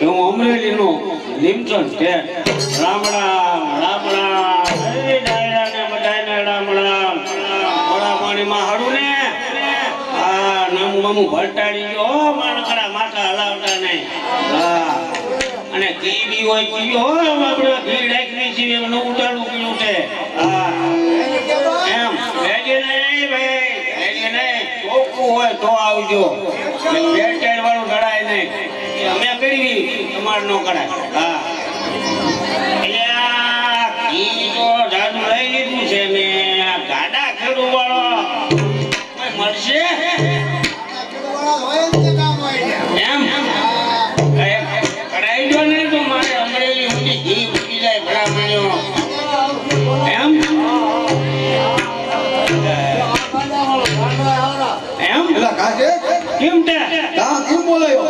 હું અમરેલીનો લીમચંદ છે. રામ રામ રામ રામ એ ડાયરા ને બધાને રામ રામ. મોડા પાણીમાં હાડું ને હા નામું મામું ભરટાડી ગયો માણકડા માથા હલાવતા નહીં. હા અને ઘી બી હોય પીયો આપણે ઘી ડાકરી છીએ એનું ઉડાડું પીયું છે. હા એમ ભેજે નહીં ભાઈ ભેજે નહીં ચોખ્ખું હોય તો આવજો. ભેટાડ વાળું ઢળાય નહીં અમે કરી તમારે ન કરાય. હા